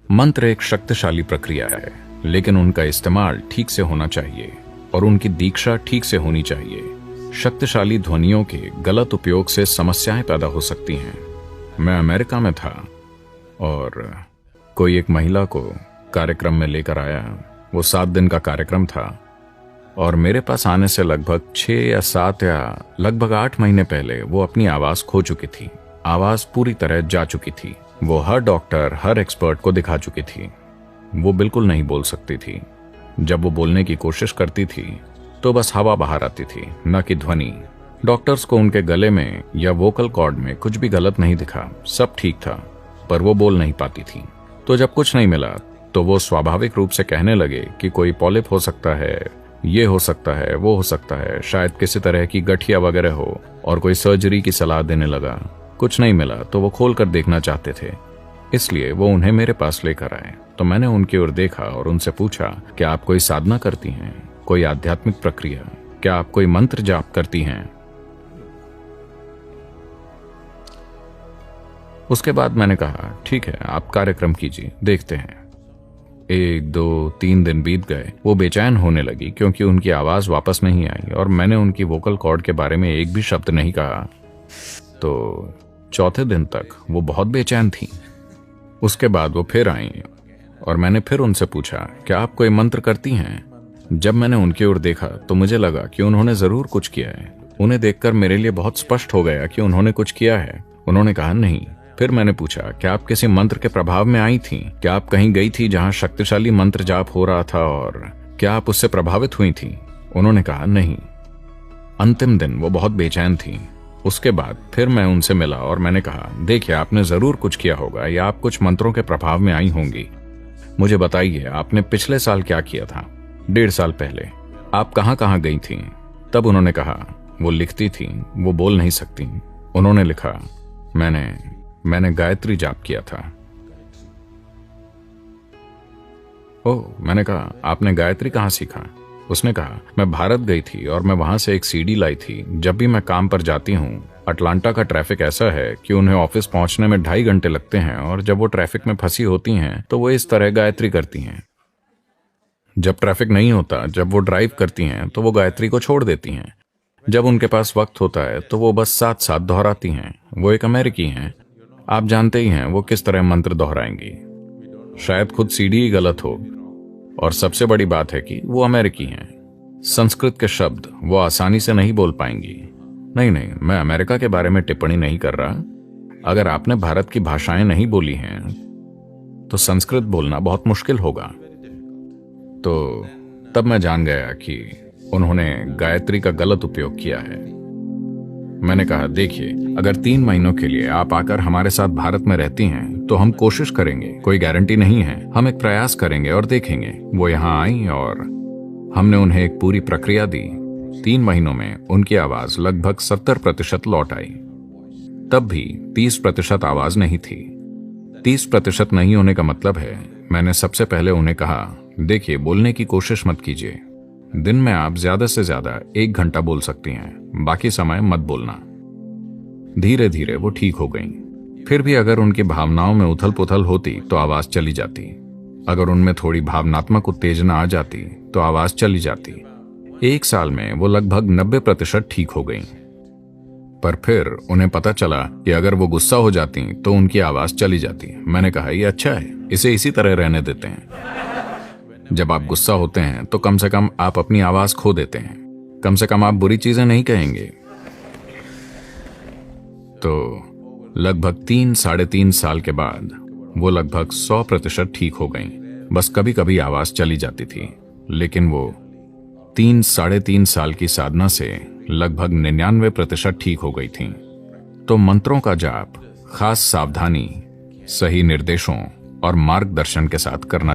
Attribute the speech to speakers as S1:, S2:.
S1: मंत्र एक शक्तिशाली प्रक्रिया है, लेकिन उनका इस्तेमाल ठीक से होना चाहिए और उनकी दीक्षा ठीक से होनी चाहिए। शक्तिशाली ध्वनियों के गलत उपयोग से समस्याएं पैदा हो सकती हैं। मैं अमेरिका में था और कोई एक महिला को कार्यक्रम में लेकर आया। वो 7 दिन का कार्यक्रम था और मेरे पास आने से लगभग 6 या 7 या लगभग 8 महीने पहले वो अपनी आवाज खो चुकी थी। आवाज पूरी तरह जा चुकी थी। वो हर डॉक्टर, हर एक्सपर्ट को दिखा चुकी थी। वो बिल्कुल नहीं बोल सकती थी। जब वो बोलने की कोशिश करती थी तो बस हवा बाहर आती थी, न कि ध्वनि। डॉक्टर्स को उनके गले में या वोकल कॉर्ड में कुछ भी गलत नहीं दिखा, सब ठीक था, पर वो बोल नहीं पाती थी। तो जब कुछ नहीं मिला तो वो स्वाभाविक रूप से कहने लगे कि कोई पॉलिप हो सकता है, ये हो सकता है, वो हो सकता है, शायद किसी तरह की गठिया वगैरह हो, और कोई सर्जरी की सलाह देने लगा। कुछ नहीं मिला तो वो खोल कर देखना चाहते थे, इसलिए वो उन्हें मेरे पास लेकर आए। तो मैंने उनकी ओर देखा और उनसे पूछा, क्या आप कोई साधना करती हैं, कोई आध्यात्मिक प्रक्रिया, क्या आप कोई मंत्र जाप करती हैं? उसके बाद मैंने कहा, ठीक है, आप कार्यक्रम कीजिए, देखते हैं। 1, 2, 3 दिन बीत गए। वो बेचैन होने लगी क्योंकि उनकी आवाज वापस नहीं आई और मैंने उनकी वोकल कॉर्ड के बारे में एक भी शब्द नहीं कहा। तो चौथे दिन तक वो बहुत बेचैन थी। उसके बाद वो फिर आई और मैंने फिर उनसे पूछा, क्या आप कोई मंत्र करती हैं? जब मैंने उनकी ओर देखा तो मुझे लगा कि उन्होंने जरूर कुछ किया है। उन्हें देखकर मेरे लिए बहुत स्पष्ट हो गया कि उन्होंने कुछ किया है। उन्होंने कहा, नहीं। फिर मैंने पूछा, क्या आप किसी मंत्र के प्रभाव में आई थी? क्या आप कहीं गई थी जहां शक्तिशाली मंत्र जाप हो रहा था और क्या आप उससे प्रभावित हुई थी? उन्होंने कहा, नहीं। अंतिम दिन वो बहुत बेचैन थी। उसके बाद फिर मैं उनसे मिला और मैंने कहा, देखिए, आपने जरूर कुछ किया होगा या आप कुछ मंत्रों के प्रभाव में आई होंगी। मुझे बताइए, आपने पिछले साल क्या किया था? 1.5 साल पहले आप कहां कहां गई थी? तब उन्होंने कहा, वो लिखती थी, वो बोल नहीं सकती। उन्होंने लिखा, मैंने गायत्री जाप किया था। ओह, मैंने कहा, आपने गायत्री कहां सीखा? उसने कहा, मैं भारत गई थी और मैं वहां से एक सीडी लाई थी। जब भी मैं काम पर जाती हूँ, अटलांटा का ट्रैफिक ऐसा है कि उन्हें ऑफिस पहुंचने में 2.5 घंटे लगते हैं और जब वो ट्रैफिक में फंसी होती हैं तो वो इस तरह गायत्री करती हैं। जब ट्रैफिक नहीं होता, जब वो ड्राइव करती हैं तो वो गायत्री को छोड़ देती हैं। जब उनके पास वक्त होता है तो वो बस साथ साथ दोहराती हैं। वो एक अमेरिकी हैं, आप जानते ही हैं वो किस तरह मंत्र दोहराएंगी। शायद खुद सीडी ही गलत हो, और सबसे बड़ी बात है कि वो अमेरिकी हैं। संस्कृत के शब्द वो आसानी से नहीं बोल पाएंगी। नहीं, मैं अमेरिका के बारे में टिप्पणी नहीं कर रहा। अगर आपने भारत की भाषाएं नहीं बोली हैं तो संस्कृत बोलना बहुत मुश्किल होगा। तो तब मैं जान गया कि उन्होंने गायत्री का गलत उपयोग किया है। मैंने कहा, देखिए, अगर 3 महीनों के लिए आप आकर हमारे साथ भारत में रहती हैं तो हम कोशिश करेंगे। कोई गारंटी नहीं है, हम एक प्रयास करेंगे और देखेंगे। वो यहाँ आई और हमने उन्हें एक पूरी प्रक्रिया दी। 3 महीनों में उनकी आवाज लगभग 70% लौट आई। तब भी 30% आवाज नहीं थी। 30% नहीं होने का मतलब है, मैंने सबसे पहले उन्हें कहा, देखिए, बोलने की कोशिश मत कीजिए। दिन में आप ज्यादा से ज्यादा 1 घंटा बोल सकती हैं, बाकी समय मत बोलना। धीरे धीरे वो ठीक हो गईं। फिर भी अगर उनकी भावनाओं में उथल पुथल होती तो आवाज चली जाती। अगर उनमें थोड़ी भावनात्मक उत्तेजना आ जाती तो आवाज चली जाती। 1 साल में वो लगभग 90% ठीक हो गईं। पर फिर उन्हें पता चला कि अगर वो गुस्सा हो जाती तो उनकी आवाज चली जाती। मैंने कहा, ये अच्छा है, इसे इसी तरह रहने देते हैं। जब आप गुस्सा होते हैं तो कम से कम आप अपनी आवाज खो देते हैं। कम से कम आप बुरी चीजें नहीं कहेंगे। तो लगभग 3-3.5 साल के बाद वो लगभग 100% ठीक हो गईं। बस कभी कभी आवाज चली जाती थी, लेकिन वो 3-3.5 साल की साधना से लगभग 99% ठीक हो गई थीं। तो मंत्रों का जाप खास सावधानी, सही निर्देशों और मार्गदर्शन के साथ करना